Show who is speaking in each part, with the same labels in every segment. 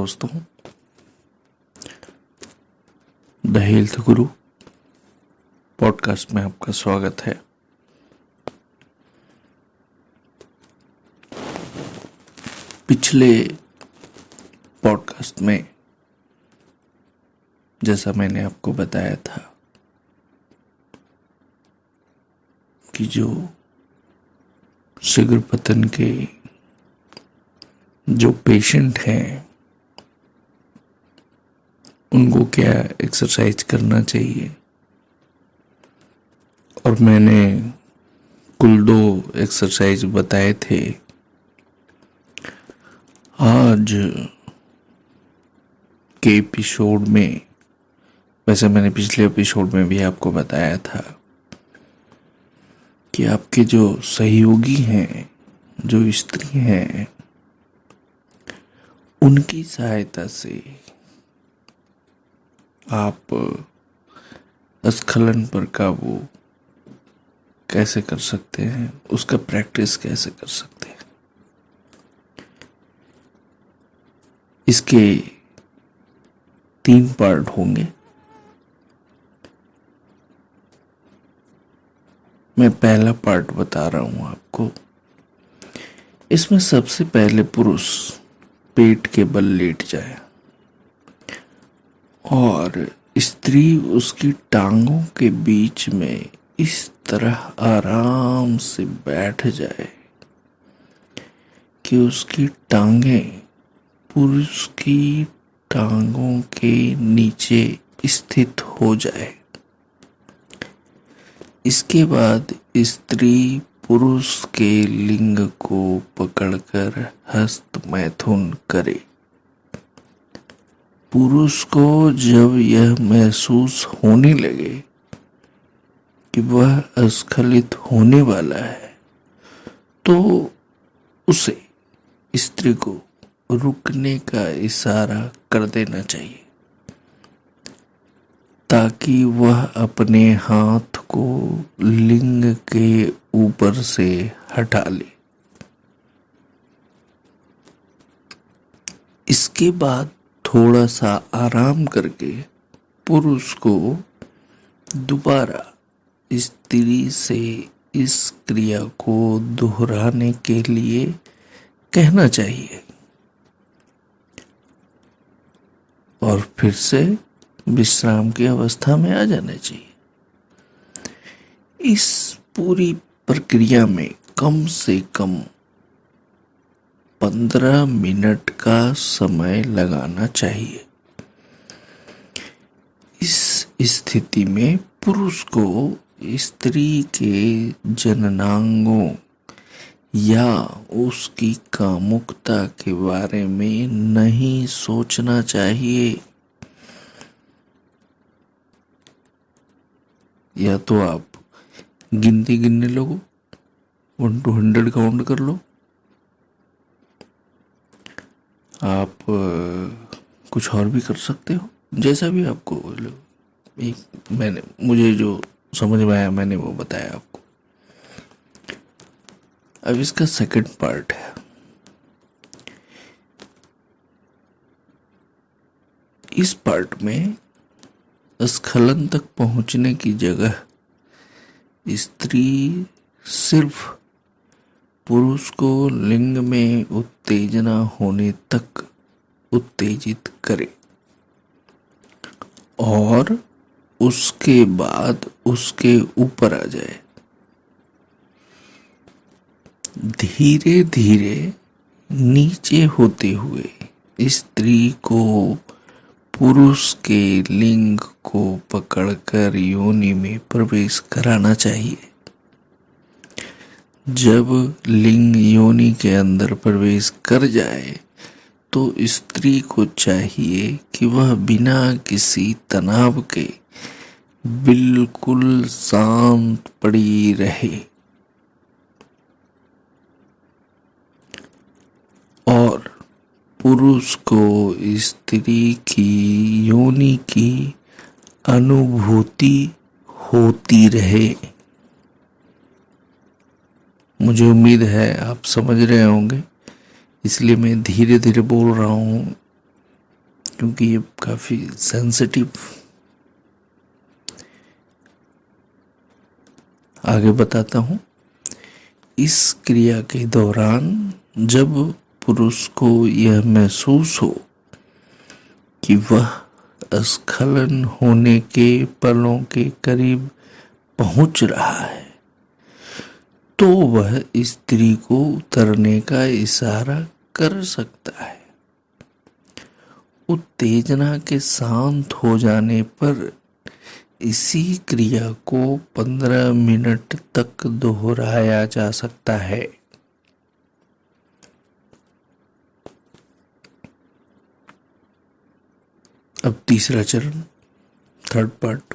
Speaker 1: दोस्तों, the health Guru podcast में आपका स्वागत है। पिछले पॉडकास्ट में जैसा मैंने आपको बताया था कि जो शीघ्र पतन के जो पेशेंट हैं उनको क्या एक्सरसाइज करना चाहिए, और मैंने कुल 2 एक्सरसाइज बताए थे। आज के एपिसोड में, वैसे मैंने पिछले एपिसोड में भी आपको बताया था कि आपके जो सहयोगी हैं, जो स्त्री हैं, उनकी सहायता से आप स्खलन पर काबू कैसे कर सकते हैं, उसका प्रैक्टिस कैसे कर सकते हैं। इसके 3 पार्ट होंगे। मैं पहला पार्ट बता रहा हूं आपको। इसमें सबसे पहले पुरुष पेट के बल लेट जाए और स्त्री उसकी टांगों के बीच में इस तरह आराम से बैठ जाए कि उसकी टांगें पुरुष की टांगों के नीचे स्थित हो जाए। इसके बाद स्त्री पुरुष के लिंग को पकड़कर हस्त मैथुन करे। पुरुष को जब यह महसूस होने लगे कि वह स्खलित होने वाला है, तो उसे स्त्री को रुकने का इशारा कर देना चाहिए ताकि वह अपने हाथ को लिंग के ऊपर से हटा ले। इसके बाद थोड़ा सा आराम करके पुरुष को दोबारा स्त्री से इस क्रिया को दोहराने के लिए कहना चाहिए और फिर से विश्राम की अवस्था में आ जाना चाहिए। इस पूरी प्रक्रिया में कम से कम 15 मिनट का समय लगाना चाहिए। इस स्थिति में पुरुष को स्त्री के जननांगों या उसकी कामुकता के बारे में नहीं सोचना चाहिए। या तो आप गिनती गिनने लगो, 1 to 100 काउंट कर लो। आप कुछ और भी कर सकते हो, जैसा भी आपको मुझे जो समझ में आया मैंने वो बताया आपको। अब इसका सेकंड पार्ट है। इस पार्ट में स्खलन तक पहुंचने की जगह स्त्री सिर्फ पुरुष को लिंग में उत्तेजना होने तक उत्तेजित करे और उसके बाद उसके ऊपर आ जाए। धीरे धीरे नीचे होते हुए स्त्री को पुरुष के लिंग को पकड़कर योनि में प्रवेश कराना चाहिए। जब लिंग योनि के अंदर प्रवेश कर जाए तो स्त्री को चाहिए कि वह बिना किसी तनाव के बिल्कुल शांत पड़ी रहे और पुरुष को स्त्री की योनि की अनुभूति होती रहे। मुझे उम्मीद है आप समझ रहे होंगे, इसलिए मैं धीरे धीरे बोल रहा हूँ क्योंकि ये काफ़ी सेंसिटिव। आगे बताता हूँ। इस क्रिया के दौरान जब पुरुष को यह महसूस हो कि वह स्खलन होने के पलों के करीब पहुंच रहा है, तो वह स्त्री को उतरने का इशारा कर सकता है। उत्तेजना के शांत हो जाने पर इसी क्रिया को 15 मिनट तक दोहराया जा सकता है। अब तीसरा चरण, थर्ड पार्ट।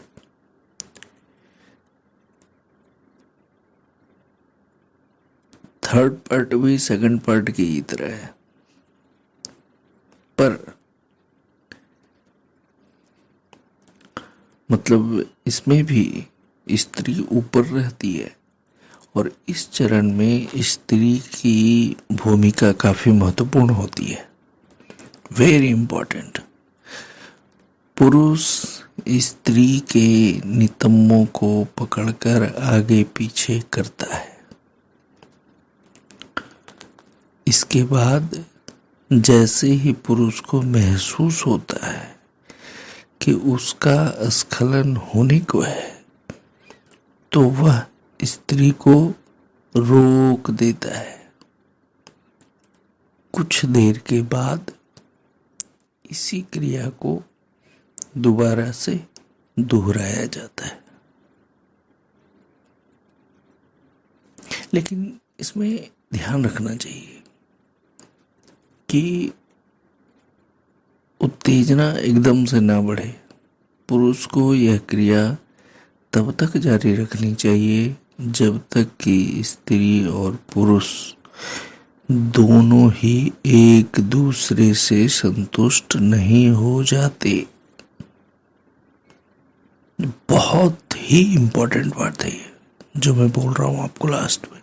Speaker 1: थर्ड पार्ट भी सेकंड पार्ट की ही तरह है, पर मतलब इसमें भी स्त्री ऊपर रहती है और इस चरण में स्त्री की भूमिका काफी महत्वपूर्ण होती है, वेरी इंपॉर्टेंट। पुरुष स्त्री के नितंबों को पकड़कर आगे पीछे करता है। इसके बाद जैसे ही पुरुष को महसूस होता है कि उसका स्खलन होने को है, तो वह स्त्री को रोक देता है। कुछ देर के बाद इसी क्रिया को दोबारा से दोहराया जाता है। लेकिन इसमें ध्यान रखना चाहिए कि उत्तेजना एकदम से ना बढ़े। पुरुष को यह क्रिया तब तक जारी रखनी चाहिए जब तक कि स्त्री और पुरुष दोनों ही एक दूसरे से संतुष्ट नहीं हो जाते। बहुत ही इंपॉर्टेंट बात है ये जो मैं बोल रहा हूं आपको लास्ट में।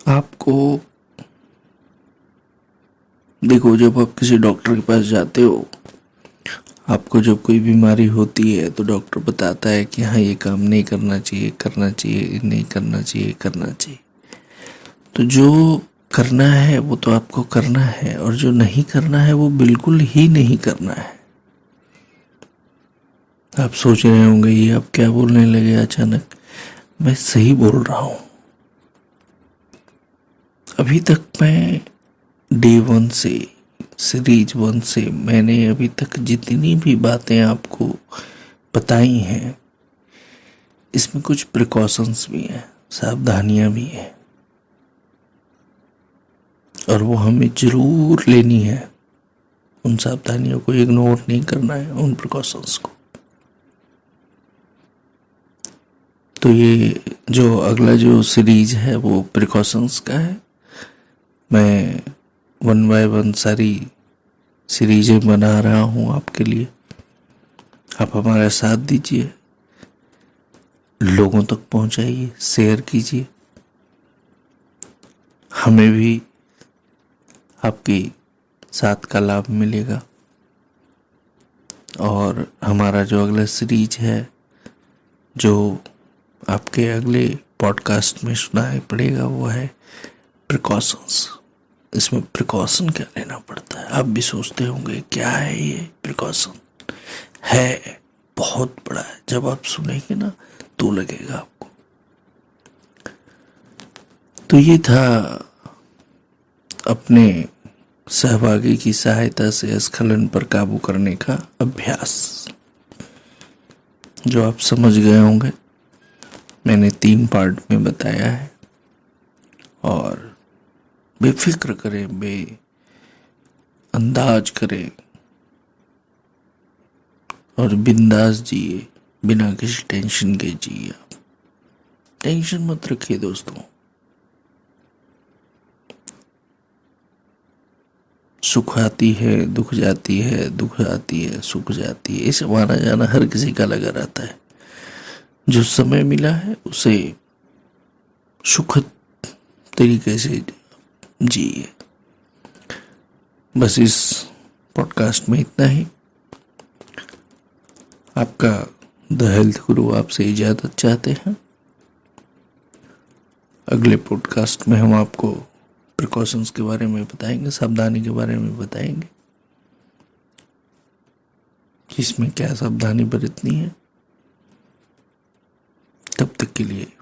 Speaker 1: आपको देखो, जब आप किसी डॉक्टर के पास जाते हो, आपको जब कोई बीमारी होती है तो डॉक्टर बताता है कि हाँ ये काम नहीं करना चाहिए, करना चाहिए, नहीं करना चाहिए, करना चाहिए। तो जो करना है वो तो आपको करना है, और जो नहीं करना है वो बिल्कुल ही नहीं करना है। आप सोच रहे होंगे ये आप क्या बोलने लगे अचानक। मैं सही बोल रहा हूं। अभी तक मैं डे 1 से, सीरीज 1 से मैंने अभी तक जितनी भी बातें आपको बताई हैं, इसमें कुछ प्रिकॉशंस भी हैं, सावधानियां भी हैं, और वो हमें जरूर लेनी है। उन सावधानियों को इग्नोर नहीं करना है, उन प्रिकॉशंस को। तो ये जो अगला जो सीरीज है वो प्रिकॉशंस का है। मैं 1 बाय 1 सारी सीरीजें बना रहा हूँ आपके लिए। आप हमारा साथ दीजिए, लोगों तक पहुंचाइए, शेयर कीजिए। हमें भी आपके साथ का लाभ मिलेगा। और हमारा जो अगला सीरीज है, जो आपके अगले पॉडकास्ट में सुनाई पड़ेगा, वो है प्रिकॉशंस। इसमें प्रिकॉशन क्या लेना पड़ता है? आप भी सोचते होंगे क्या है ये प्रिकॉशन। है, बहुत बड़ा है। जब आप सुनेंगे ना तो लगेगा आपको। तो ये था अपने सहभागी की सहायता से स्खलन पर काबू करने का अभ्यास, जो आप समझ गए होंगे। मैंने 3 पार्ट में बताया है। और बेफिक्र करें, अंदाज करें और बिंदास जिए, बिना किसी टेंशन के जिए। टेंशन मत रखिए दोस्तों। सुख आती है, दुख जाती है, दुख आती है, सुख जाती है। इसे माना जाना हर किसी का लगा रहता है। जो समय मिला है उसे सुखद तरीके से जिए। बस इस पॉडकास्ट में इतना ही। आपका द हेल्थ गुरु आपसे इजाज़त चाहते हैं। अगले पॉडकास्ट में हम आपको प्रिकॉशंस के बारे में बताएंगे, सावधानी के बारे में बताएंगे, कि इसमें क्या सावधानी बरतनी है। तब तक के लिए